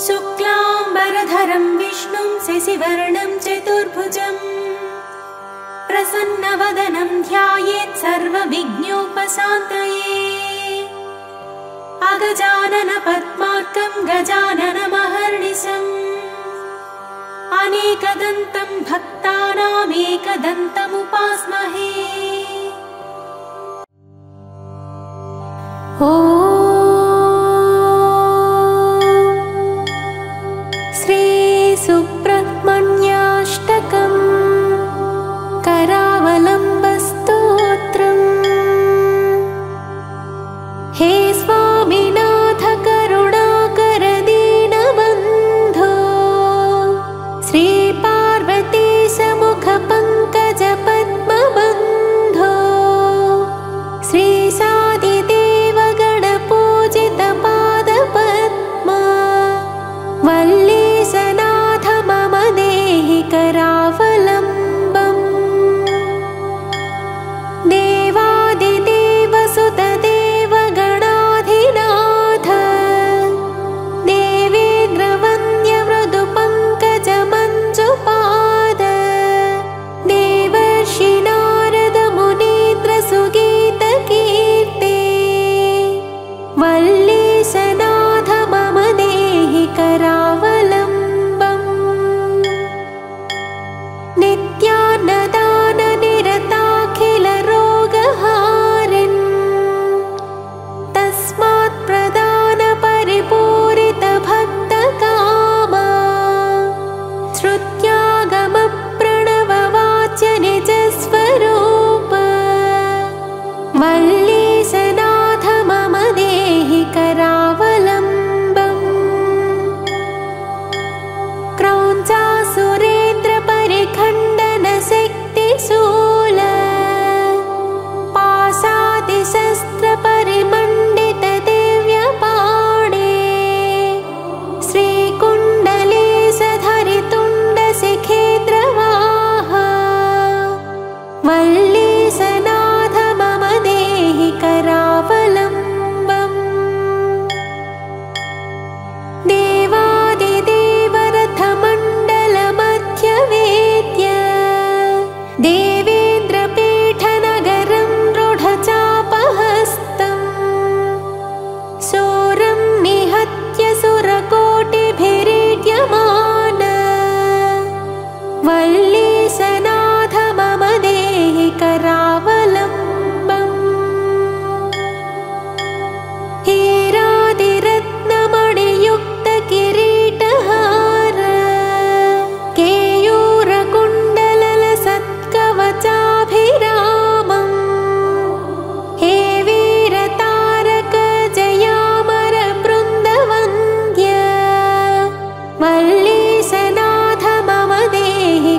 शुक्लाम्बरधरं विष्णुं शशिवर्णं चतुर्भुजं प्रसन्नवदनं ध्यायेत् सर्वविघ्नोपशान्तये। अगजानन पद्मार्कं गजाननमहर्निशम् अनेकदन्तं भक्तानामेकदन्तमुपास्महे। ॐ श्री सुब्रह्मण्याष्टकम् करावलम्बस्तोत्रम्। हे स्वामिनाथ करुणाकर दीनबन्धो श्रीपार्वतीश मुखपङ्कज पद्मबन्धो श्रीशादिदेव गणपूजित पादपद्मा वल्लीशनाथ मम देहि करावलम्बम्। देवादिदेव सुतदेव गणाधिनाथ देवेन्द्रवन्द्य मृदुपङ्कज मञ्जुपाद देवर्षि नारद मुनीन्द्र सुगीतकीर्ते वल्लीशनाथ मम देहि करावलम्बम्। नित्यान्नदान निरताखिल रोगहारिन् तस्मात् प्रदान परिपूरित भक्तकामा श्रुत्यागम प्रणववाच्य निजस्वरूप वल्लीशनाथ मम देहि करावलम्बम्। क्रौञ्चासुरेन्द्र परिखण्डन शक्तिशूल पाशादिशस्त्र परिमण्डित दिव्यपाणे श्रीकुण्डलेशधरितुण्ड शिखेन्द्रवाहा वल्लीशनाथ मम देहि करावलम्बम्। देवादिदेवरथमण्डलमध्यवेद्य देवेन्द्रपीठनगरं दृढचापहस्तम् शूरं निहत्य सुरकोटिभिरीड्यमान वल्लीशनाथ मम देहि करावलम्बम्। हीरादिरत्नमणियुक्त किरीटहार केयूरकुण्डलसत्कवचाभिरामम् हे वीरतारक जयामर बृन्दवन्द्य वल्लीशनाथ मम देहि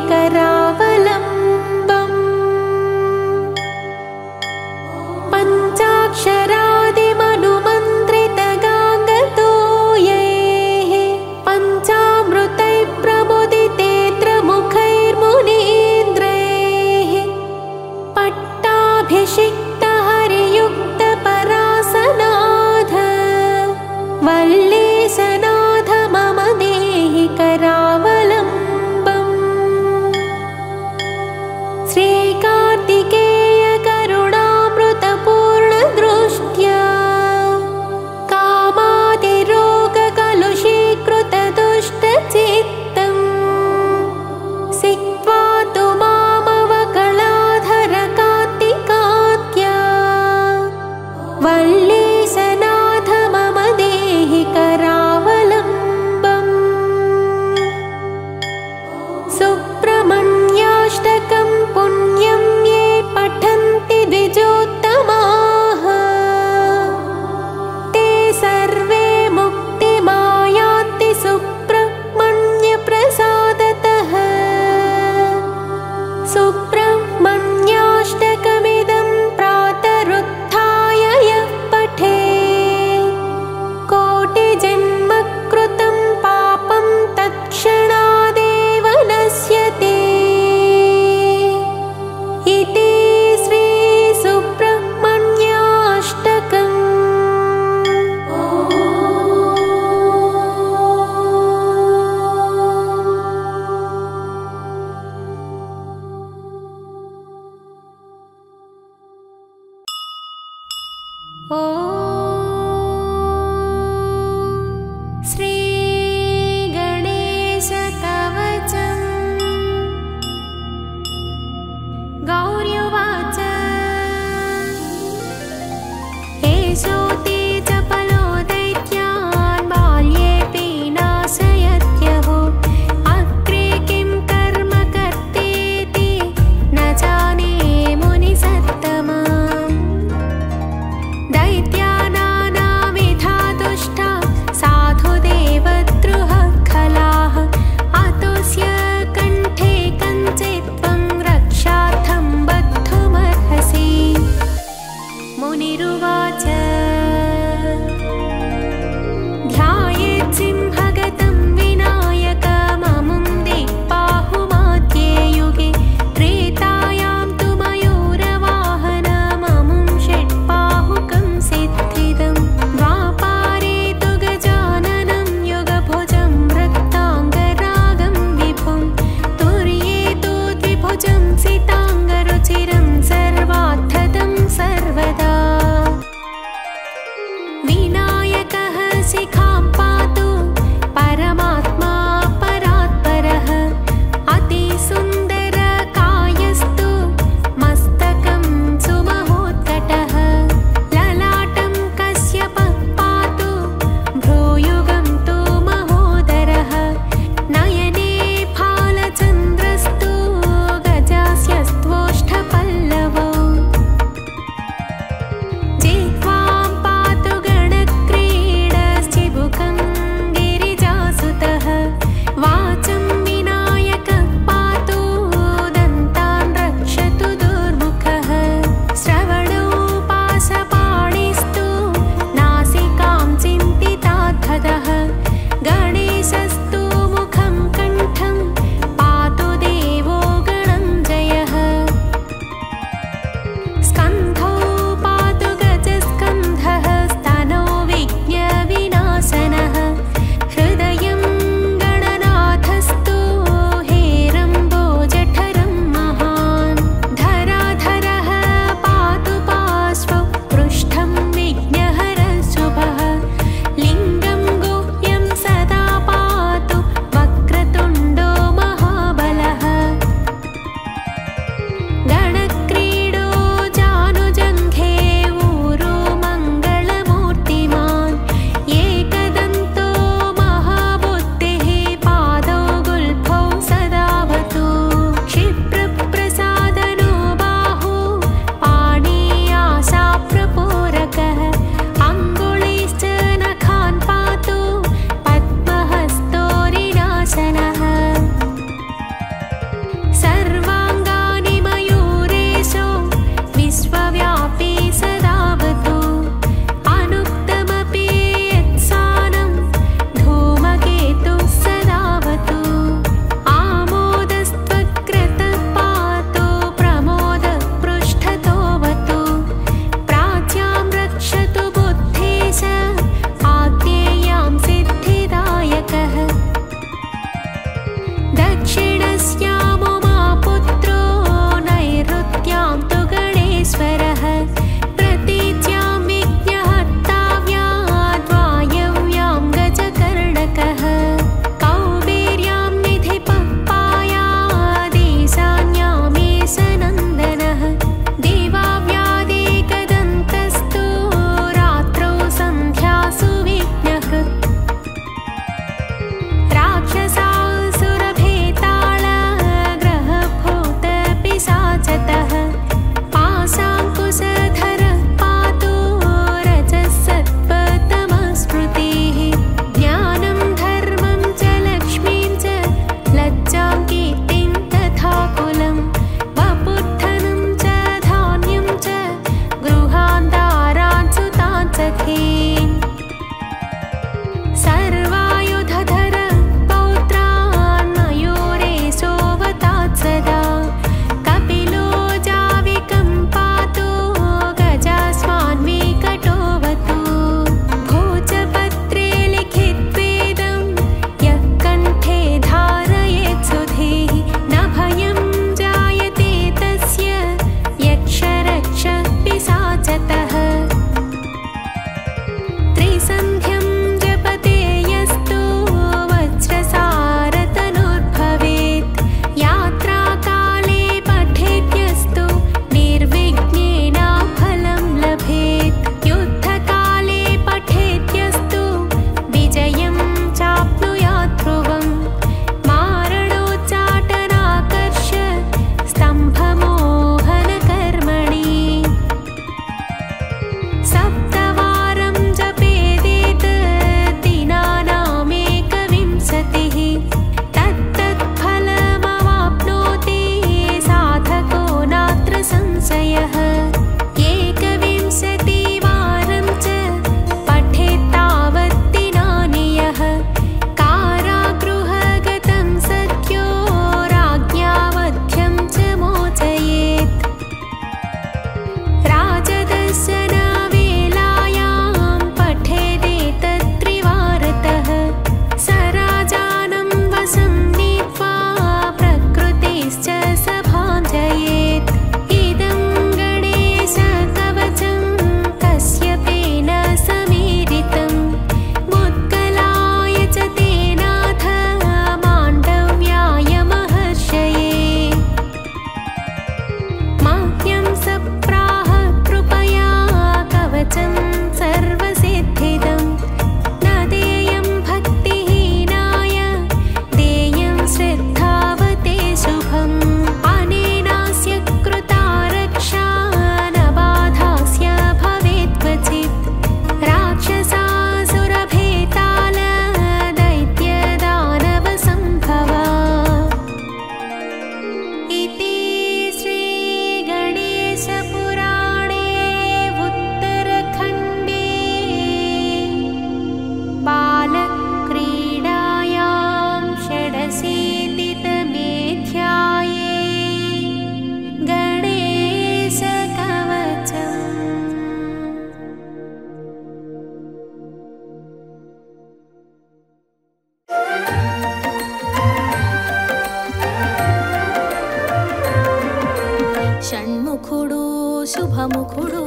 శుభముఖుడు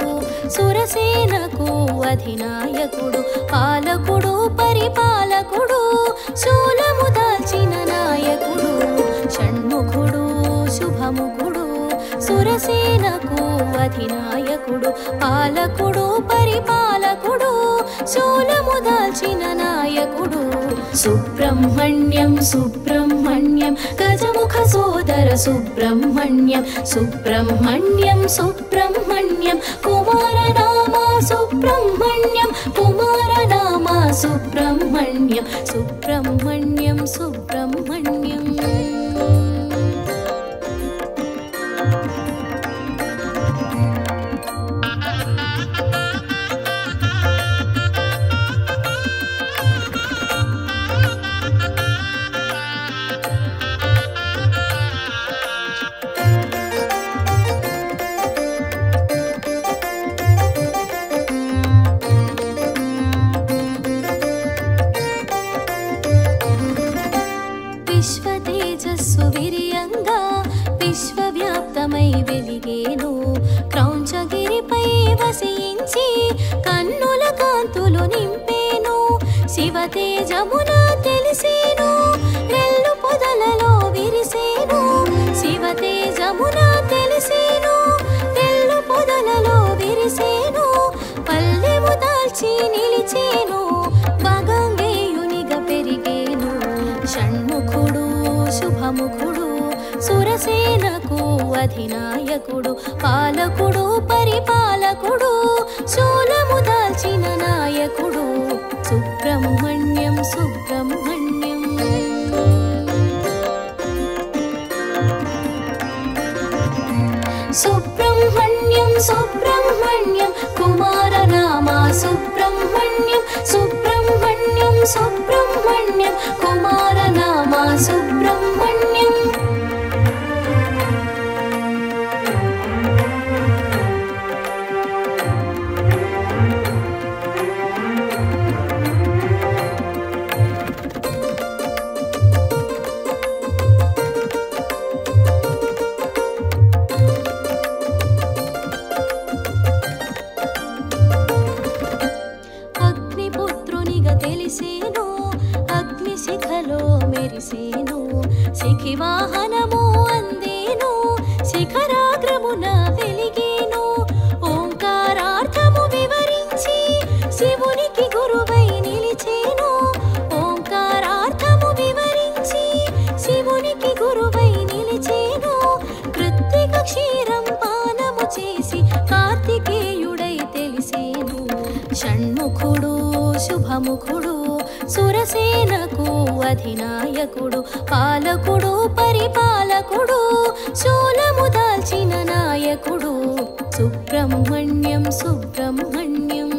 సురసేనకు అధినాయకుడు పాలకుడు పరిపాలకుడు శూలము దాల్చిన నాయకుడు షణ్ముఖుడు శుభముఖుడు సురసేనకు అధినాయకుడు పాలకుడు పరిపాలకుడు శూలము దాల్చిన నాయకుడు సుబ్రహ్మణ్యం సుబ్రహ్మణ్యం గజముఖ సోదర సుబ్రహ్మణ్యం సుబ్రహ్మణ్యం సుబ్రహ్మణ్యం కుమారనామ సుబ్రహ్మణ్యం కుమారనామ సుబ్రహ్మణ్యం సుబ్రహ్మణ్యం సుబ్రహ్మణ్యం విశ్వతేజస్సు విరియంగా విశ్వవ్యాప్తమై వెలిగేను క్రౌంచగిరిపై వసించి కన్నుల కాంతులు నింపేను శివతేజమున తెలిసేను రెల్లు పొదలలో విరిసేను శివతేజమున తెలిసేను రెల్లు పొదలలో విరిసేను పల్లెము దాల్చి నిలిచేను బగంగేయునిగా పెరిగేను షణ్ముఖుడు శుభముఖుడు సురసేనకు అధినాయకుడు పాలకుడు పరిపాలకుడు శూలము దాల్చిన నాయకుడు సుబ్రహ్మణ్యం సుబ్రహ్మణ్యం సుబ్రహ్మణ్యం సుబ్రహ్మణ్యం కుమారనామ సుబ్రహ్మణ్యం సుబ్రహ్మణ్యం సుబ్రహ్మణ్యం కుమారనామ సుబ్రహ్మణ్యం తెలిసేను అగ్నిశిఖలో మెరిసేను శిఖి వాహనము అందేను శిఖరాగ్రమున వెలిగేను ఓంకారార్థము వివరించి శివునికి గురువై నిలిచేను ఓంకారార్థము వివరించి శివునికి గురువై నిలిచేను కృత్తిక క్షీరం పానము చేసి కార్తికేయుడై తెలిసేను షణ్ముఖుడు శుభముఖుడు సురసేనకు అధినాయకుడు పాలకుడు పరిపాలకుడు శూలము దాల్చిన నాయకుడు సుబ్రహ్మణ్యం సుబ్రహ్మణ్యం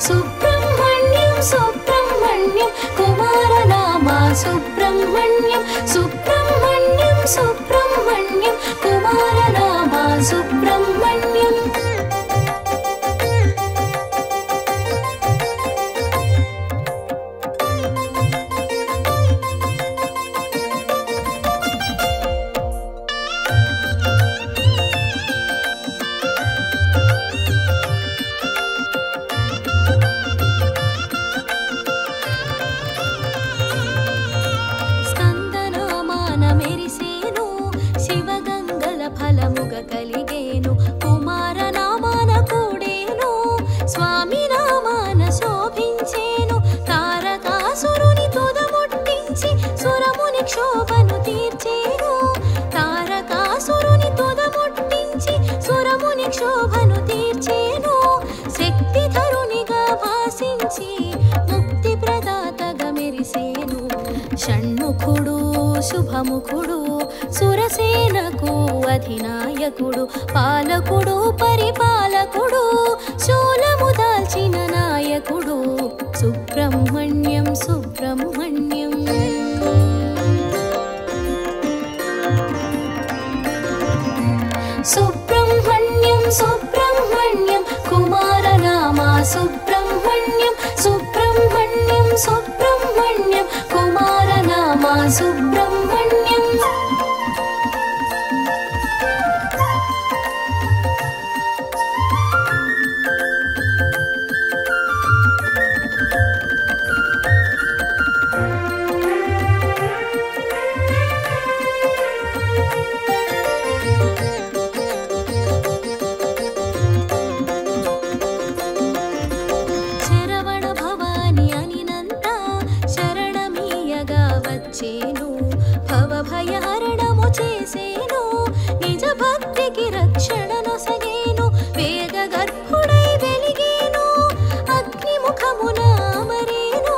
సుబ్రహ్మణ్యం సుబ్రహ్మణ్యం కుమారనామ సుబ్రహ్మణ్యం సుబ్రహ్మణ్యం సుబ్రహ్మణ్యం కుమారనామ సుబ్రహ్మణ్యం మెరిసేను శివగంగల ఫలముగ కలిగేను కుమారనామాన కూడేను స్వామి నామాన శోభించేను తారకాసురుని తుదముట్టించి సురముని క్షోభను తీర్చేను తారకాసురుని తుదముట్టించి సురముని క్షోభను తీర్చేను శక్తిధరునిగా భాసించి ముక్తి ప్రదాతగా మెరిసేను షణ్ముఖుడు శుభముఖుడు సురసేనకు అధినాయకుడు పాలకుడు పరిపాలకుడు శూలము దాల్చిన నాయకుడు సుబ్రహ్మణ్యం సుబ్రహ్మణ్యం సుబ్రహ్మణ్యం సుబ్రహ్మణ్యం కుమారనామ సుబ్రహ్మణ్యం సుబ్రహ్మణ్యం సుబ్రహ్మణ్యం కుమారనామ సుబ్రహ్మణ్యం చేసేను నిజ భక్తికి రక్షణ నొసగేను వేద గర్భుడై వెలిగేను అగ్ని ముఖమున అమరేను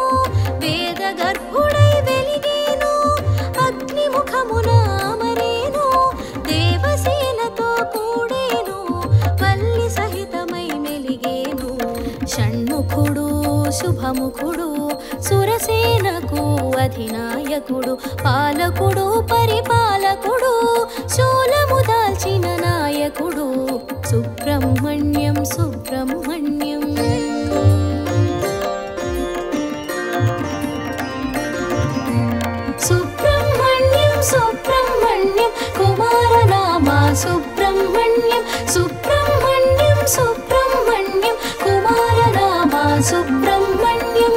వేద గర్భుడై వెలిగేను అగ్ని ముఖమున అమరేను దేవసేనతో కూడేను వల్లి సహితమై మెలిగేను షణ్ముఖుడు శుభముఖుడు సురసేనకు అధినాయకుడు పాలకుడు పరిపాలకుడు శూలము దాల్చిన నాయకుడు సుబ్రహ్మణ్యం సుబ్రహ్మణ్యం సుబ్రహ్మణ్యం సుబ్రహ్మణ్యం కుమారనామా సుబ్రహ్మణ్యం సుబ్రహ్మణ్యం సుబ్రహ్మణ్యం కుమారనామా సుబ్రహ్మణ్యం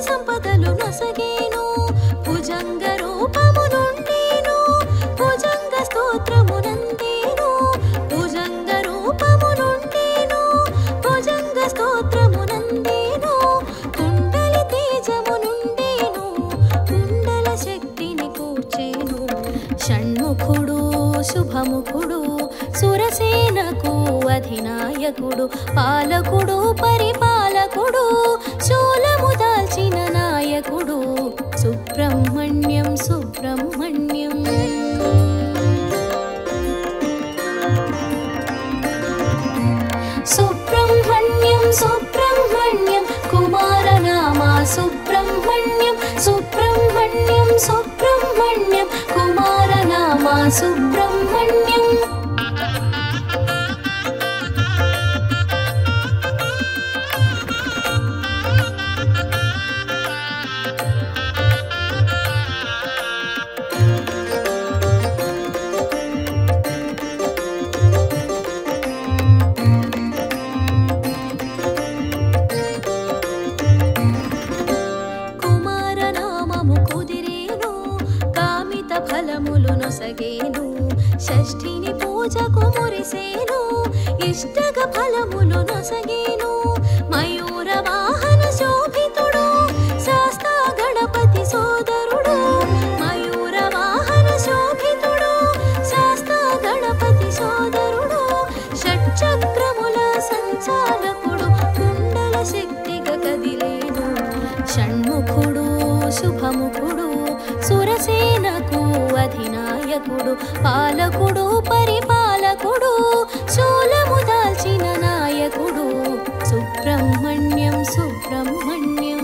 సంపదలు నొసగేను భుజంగ రూపము నుండేను భుజంగ స్తోత్రమునందేను భుజంగ రూపము నుండేను భుజంగ స్తోత్రమునందేను కుండలి తేజము నుండేను కుండల శక్తిని కూర్చేను షణ్ముఖుడు శుభముఖుడు సురసేనకు అధినాయకుడు పాలకుడు పరిపాలకుడు శూలము దాల్చిన నాయకుడు సుబ్రహ్మణ్యం సుబ్రహ్మణ్యం సుబ్రహ్మణ్యం సుబ్రహ్మణ్యం కుమారనామా సుబ్రహ్మణ్యం సుబ్రహ్మణ్యం సుబ్రహ్మణ్యం కుమారనామా సుబ్రహ్మణ్యం ఫలములు నొసగేను షష్ఠిని పూజకు మురిసేను ఇష్టగ ఫలములు నొసగేను మయూర వాహన శోభితుడు శాస్తా గణపతి సోదరుడు మయూర వాహన శోభితుడు శాస్తా గణపతి సోదరుడు షట్చక్రముల సంచాలకుడు కుండల శక్తిగా కదిలేను షణ్ముఖుడు శుభముఖుడు సురసేనకు అధినాయకుడు పాలకుడు పరిపాలకుడు శూలము దాల్చిన నాయకుడు సుబ్రహ్మణ్యం సుబ్రహ్మణ్యం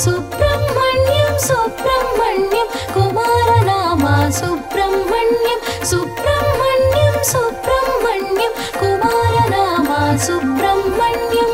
సుబ్రహ్మణ్యం సుబ్రహ్మణ్యం కుమారనామా సుబ్రహ్మణ్యం సుబ్రహ్మణ్యం సుబ్రహ్మణ్యం కుమారనామా సుబ్రహ్మణ్యం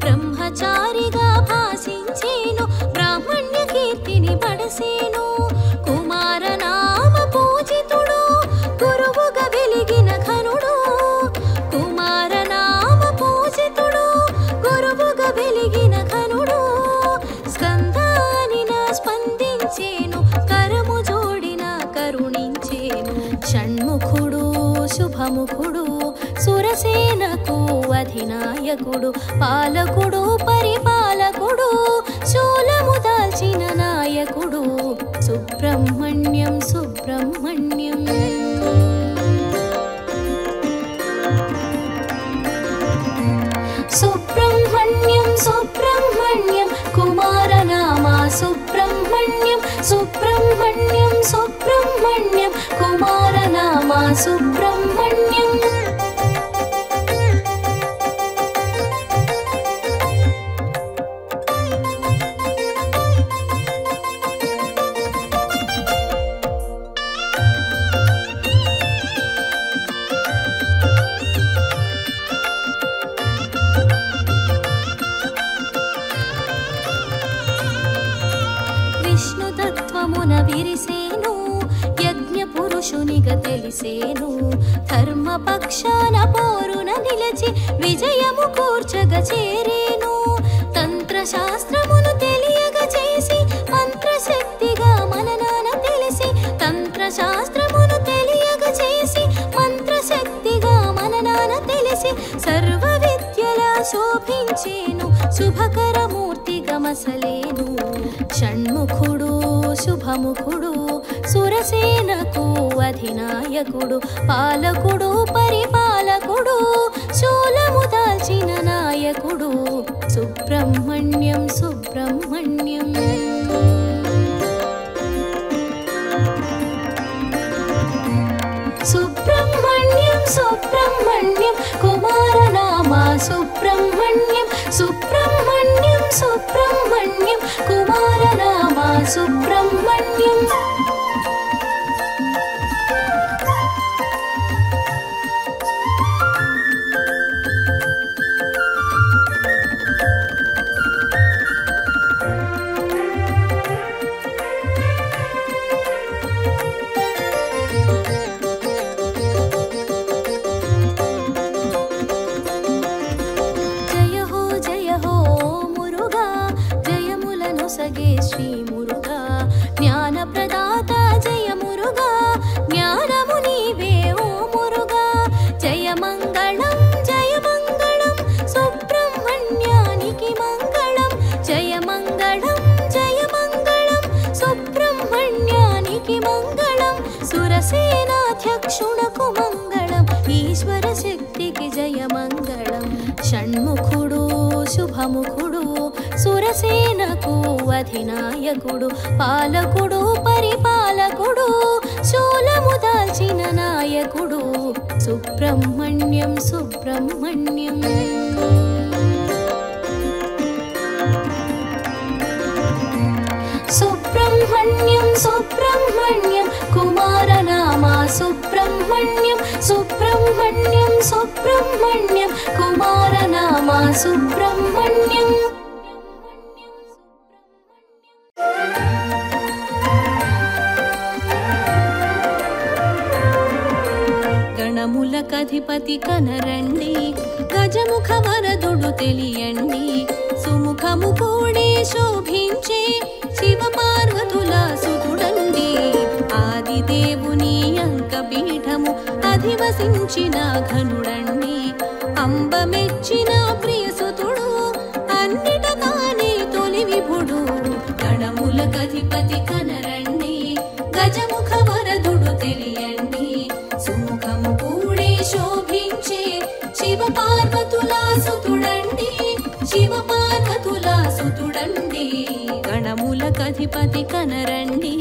బ్రహ్మచారిగా భాషించేను బ్రాహ్మణ్య కీర్తిని పడసేను కుమారనామ పూజితుడు గురువుగా వెలిగిన ఘనుడు కుమారనామ పూజితుడు గురువుగా వెలిగిన ఘనుడు స్కందానిన స్పందించేను కరము జోడిన కరుణించేను షణ్ముఖుడు శుభముఖుడు సురసేనకు అధినాయకుడు పాలకుడు పరిపాలకుడు శూలము దాల్చిన నాయకుడు సుబ్రహ్మణ్యం సుబ్రహ్మణ్యం సుబ్రహ్మణ్యం సుబ్రహ్మణ్యం కుమారనామా సుబ్రహ్మణ్యం. విష్ణుతత్వమున విరిసేను యజ్ఞ పురుషునిగా తెలిసేను. ధర్మపక్షాన పోరున నిలచి విజయము కూర్చగా చేరేను. తంత్రశాస్త్రమును తెలియగా చేసి మంత్రశక్తిగా మననాన తెలిసి. తంత్రశాస్త్రమును తెలియగా చేసి మంత్రశక్తిగా మననాన తెలిసి. సర్వ విద్యలా శోభించేను శుభకరమూర్తిగా మసలేను. షణ్ముఖుడు శుభముఖుడు సురసేనకు అధినాయకుడు. పాలకుడు పరిపాలకుడు శూలము దాల్చిన నాయకుడు. సుబ్రహ్మణ్యం సుబ్రహ్మణ్యం. సుబ్రహ్మణ్యం సుబ్రహ్మణ్యం కుమారనామా సుబ్రహ్మణ్యం. సుబ్రహ్మణ్యం సుబ్రహ్మణ్యం కుమారనామా సుబ్రహ్మణ్యం. సగే శ్రీ మురుగా జ్ఞాన ప్రదాత జయ మురుగా. జ్ఞానము నీవే ఓ మురుగా. జయ మంగళం సుబ్రహ్మణ్యానికి మంగళం. జయ మంగళం సుబ్రహ్మణ్యానికి మంగళం. సురసేనాధ్యక్షునకు మంగళం. ఈశ్వర శక్తికి జయ మంగళం. షణ్ముఖుడు శుభముఖుడు సురసేనకు అధినాయకుడు. పాలకుడు పరిపాలకుడు శూలము దాల్చిన నాయకుడు. సుబ్రహ్మణ్యం సుబ్రహ్మణ్యం. సుబ్రహ్మణ్యం సుబ్రహ్మణ్యం కుమారనామా సుబ్రహ్మణ్యం. సుబ్రహ్మణ్యం సుబ్రహ్మణ్యం కుమారనామా సుబ్రహ్మణ్యం. గణములకధిపతి కనరండి గజముఖ వరదుడు తెలియండి. సుముఖము కూడి శోభించే శివ పార్వతుల సుతుడండి. ఆదిదేవుని అంకపీఠము అధివసించిన ఘనుడండి. అంబమెచ్చిన ప్రియసుతుడు అన్నిట తానే తొలి విభుడు. గణములకధిపతి కనరండి గజముఖ వరదుడు తెలియండి. సుముఖము కూడి శోభించే శివ పార్వతుల సుతుడండి. శివ పార్వతుల సుతుడండి. గణములకధిపతి కనరండి.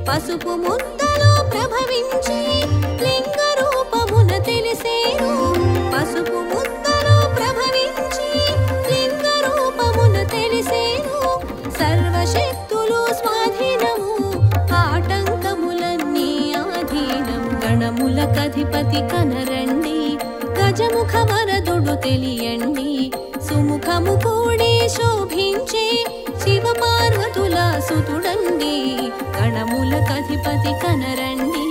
పసుపు ముద్దలో ప్రభవించి లింగ రూపమున తెలిసేను. పసుపు ముద్దలో ప్రభవించి లింగ రూపమున తెలిసేను. సర్వశక్తులు స్వాధీనము ఆటంకములన్నీ ఆధీనం. గణములకధిపతి కనరండి గజముఖ వరదుడు తెలియండి. సుముఖము కూడి శోభించే శివ పార్వతుల సుతుడండి. గణములకధిపతి కనరండి.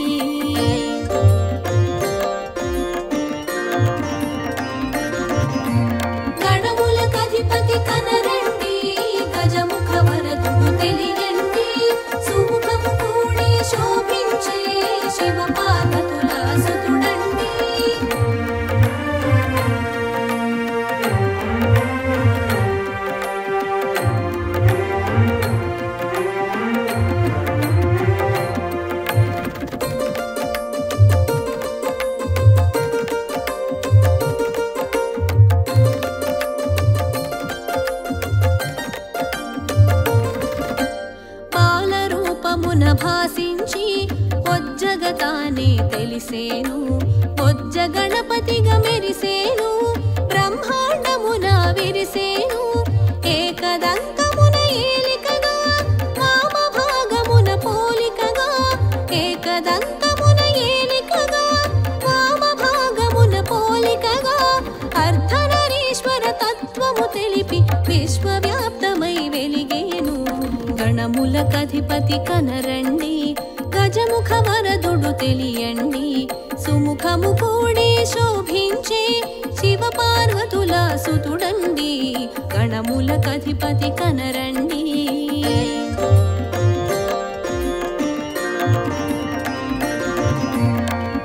తెలిసేను బొజ్జ గణపతిగా మెరిసేను బ్రహ్మాండమున విరిసేను ఏకదంతమున ఏలికగా వామ భాగమున పోలికగా ఏకదంతమున ఏలికగా వామ భాగమున పోలికగా అర్ధనరీశ్వర తత్వము తెలిపి విశ్వవ్యాప్తమై వెలిగేను గణములకధిపతి కనరండి గజముఖ వరదుడు తెలియండి సుముఖము కూడి శోభించే శివ పార్వతుల సుతుడండి గణములకధిపతి కనరండి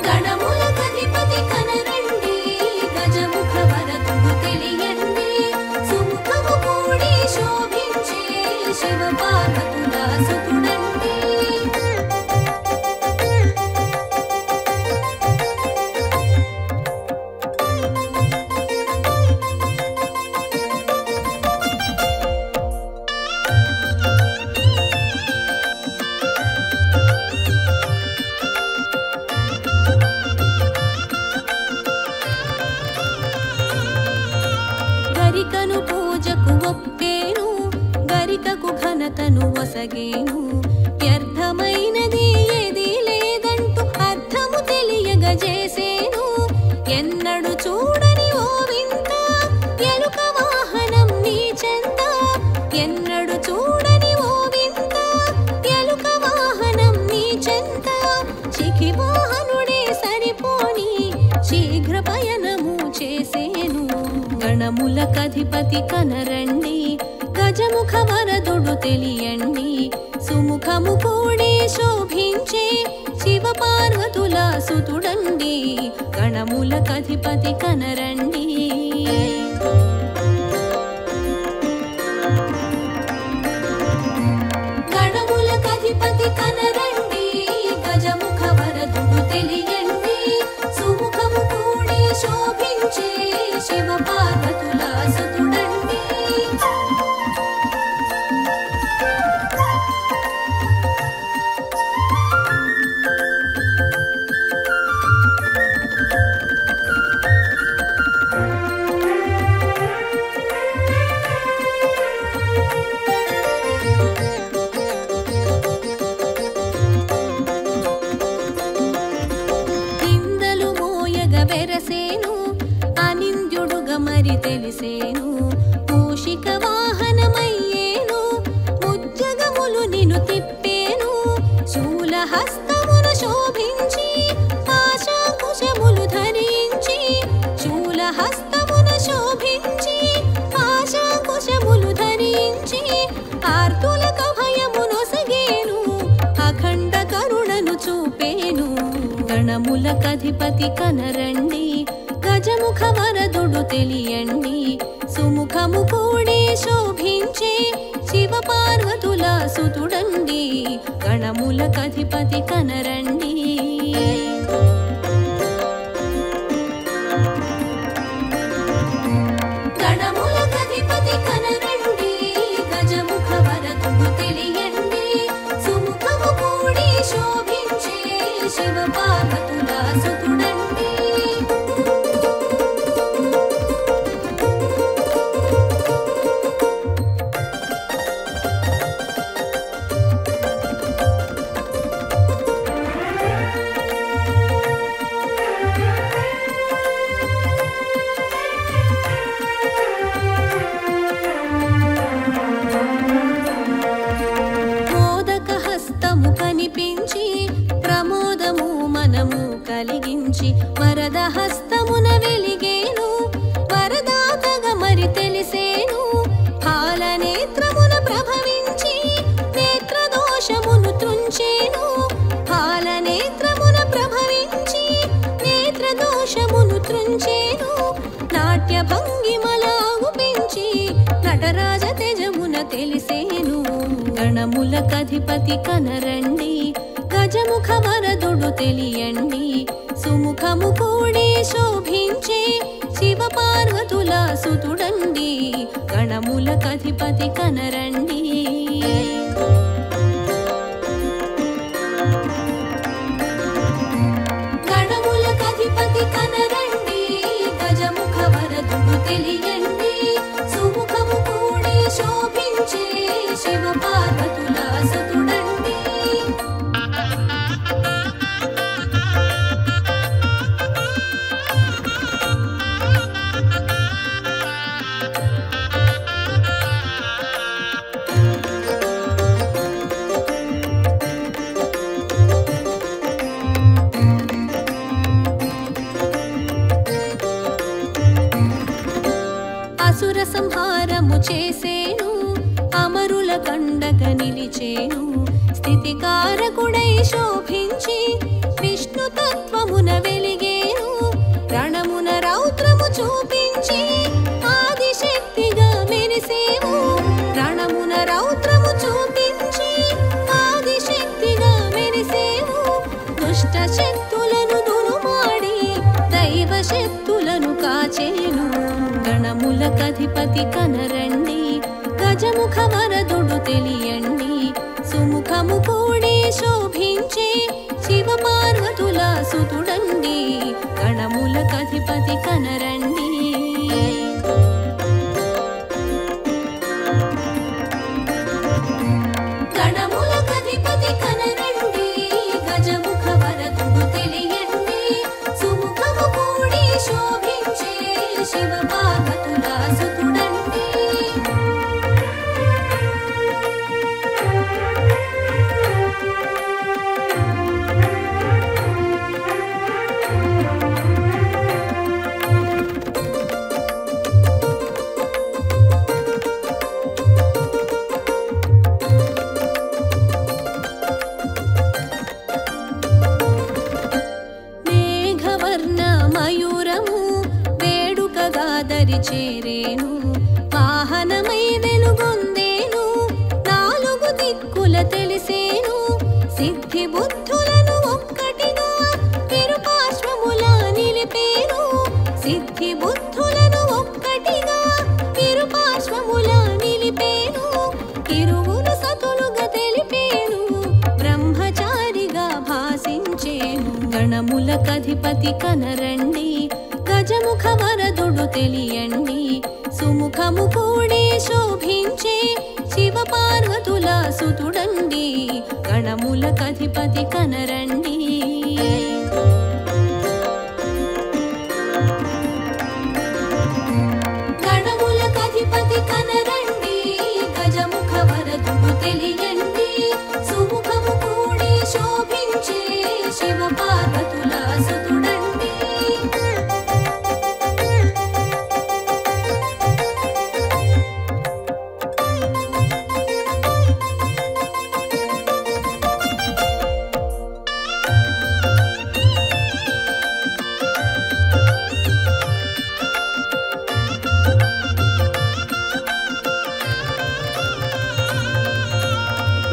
గణములకధిపతి కనరండి గజముఖ వరదుడు తెలియండి సుముఖము కూడి శోభించే శివ పార్వతుల సుతుడండి గరికను పూజకు ఒప్పేను గరికకు ఘనతను వసగేను వ్యర్థమైనది ఏది లేదంటూ అర్థము తెలియగజేసేను ఎన్నడు చూడని ఓ వింత ఎలుక వాహనం నీ చెంత ఎన్నడు చూడని ఓ వింత ఎలుక వాహనం నీ చెంత శిఖి వాహనుడే సరిపోని శీఘ్ర పయనము చేసేను గణములకధిపతి కనరండి గజముఖ వరదుడు తెలియండి సుముఖము కూడి శోభించే శివ పార్వతుల సుతుడండి గణములకధిపతి కనరండి గణములకధిపతి కనరండి గజముఖ వరదుడు తెలియండి సుముఖము కూడి శోభించే శివ పార్వతుల సుతుడండి ఇందలు మోయగ వెరసేను అనింద్యుడుగ మరి తెలిసేను మూషిక వాహనమయ్యేను ముజ్జగములు నిన్ను తిప్పేను శూలహస్తమున శోభించి ఆశాకుశములు ధరించి శూలహస్తమున శోభించి ఆశాకుశములు ధరించి ఆర్తులకు భయమునొసగేను అఖండ కరుణను చూపేను గణములకధిపతి కనరండి గజముఖ వరదుడు తెలియండి సుముఖము కూడి శోభించే శివ పార్వతుల సుతుడండి గణములకధిపతి కనరండి గణములకధిపతి కనరండి గజముఖ వరదుడు తెలియండి సుముఖము కూడి శోభించే శివ పార్వతుల సుతుడండి మోదక హస్తము కనిపించి ప్రమోదము మనము కలిగించి వరద హస్తమున వెలిగేను వరదాతగా మరి తెలిసేను హాల నేత్రమున ప్రభవించి నేత్రదోషమును త్రుంచేను హాల నేత్రమున ప్రభవించి నేత్రదోషమును త్రుంచేను నాట్య భంగిమలాగు పెంచి నటరాజ తేజమున తెలిసేను గణములకధిపతి కనరండి గజముఖ వరదుడు తెలియండి సుముఖము కూడి శోభించే శివ పార్వతుల సుతుడండి గణములకధిపతి కనరండి గణ తెలియండి సుముఖము కూడి శోభించే శివ పార్వతుల సుతుడండి అసుర సంహారము చేసేను అమరుల కండగ నిలిచేను స్థితికారకుడై శోభించి విష్ణు తత్వమున వెలిగేను రణమున రౌద్రము చూపించి ఆదిశక్తిగా మెరిసేవు రణమున రౌద్రము చూపించి ఆదిశక్తిగా మెరిసేవు దుష్ట శక్తులను దునుమాడి దైవ శక్తులను కాచేను గణములకధిపతి కనరండి గజముఖ వరదుడు తెలియండి సుముఖము కూడి శోభించే శివ పార్వతుల సుతుడండి గణములకధిపతి కనరండి గణములకధిపతి కనరండి గజముఖ వరదుడు తెలియండి సుముఖము కూడి శోభించే శివ పార్వతుల సుతుడండి మేఘవర్ణ మయూరము వేడుకగా దరి చేరేను వాహనమై వెలుగొందేను నాలుగు దిక్కుల తెలిసేను సిద్ధి బుద్ధులను ఒక్కటిగా ఇరుపార్శ్వముల నిలిపేను సిద్ధి బుద్ధులను ఒక్కటిగా ఇరుపార్శ్వముల నిలిపేను ఇరువురు సతులుగా తెలిపేను బ్రహ్మచారిగా భాసించేను గణములకధిపతి కనరండి గజముఖ వరదుడు తెలియండి సుముఖము కూడి శోభించే శివ పార్వతుల సుతుడండి గణములకధిపతి కనరండి గణములకధిపతి కనరండి గజముఖ వరదుడు తెలియండి సుముఖము కూడి శోభించే శివ పార్వతుల సుతుడండి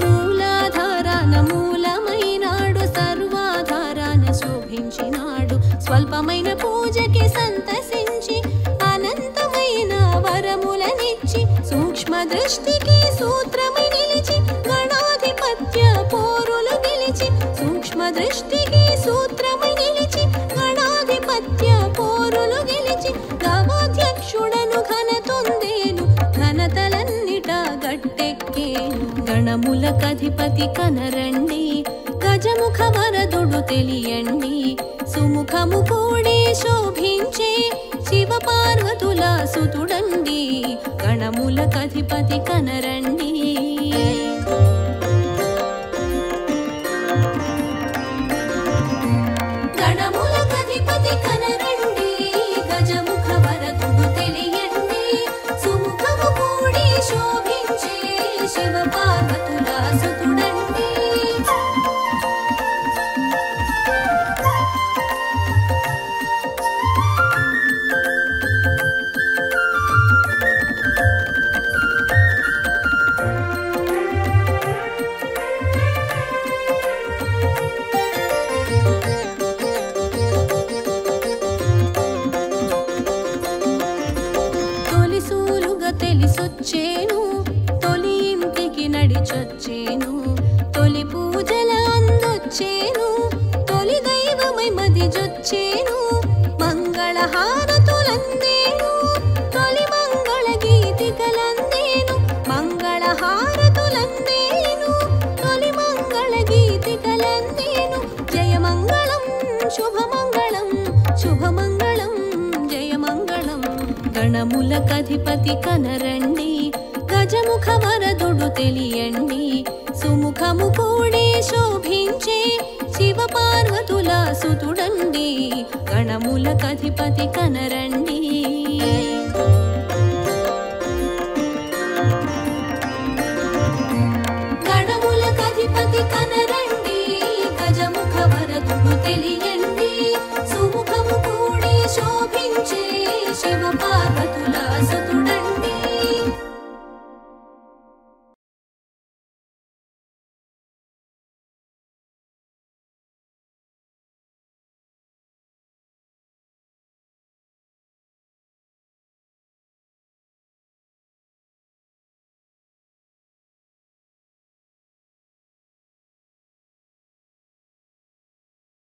మూలాధారాన మూలమైనాడు సర్వాధారాన శోభించినాడు స్వల్పమైన పూజకి సంతసించి అనంతమైన వరములనిచ్చి సూక్ష్మ దృష్టికి సూత్రమై నిలిచి గణాధిపత్య పోరులు గెలిచి సూక్ష్మ దృష్టికి సూత్రమై నిలిచి గణాధిపత్య పోరులు గెలిచి గవాధ్యక్షుడను ఘనతొందేను ఘనతలన్నిట గట్టెక్కేను గణములకధిపతి కనరండి గజముఖ వరదుడు తెలియండి సుముఖము కూడి శోభించే శివ పార్వతుల సుతుడండి గణములకధిపతి కనరండి గణములకధిపతి కనరండి గజముఖ వరదుడు తెలియండి సుముఖము కూడి శోభించే శివ పార్వతుల సుతుడండి తొలిసూలుగా తెలిసొచ్చేను తొలి ఇంటికి నడిచొచ్చేను తొలి పూజల అందొచ్చేను తొలి దైవమై మదిజొచ్చేను మంగళహారతులందేను గణములకధిపతి కనరండి గజముఖ వరదుడు తెలియండి సుముఖము కూడి శోభించే శివ పార్వతుల సుతుడండి గణములకధిపతి కనరండి గణములకధిపతి కనరండి గజముఖ వరదుడు తెలియండి సుముఖము కూడి శోభించే శివ పార్వతుల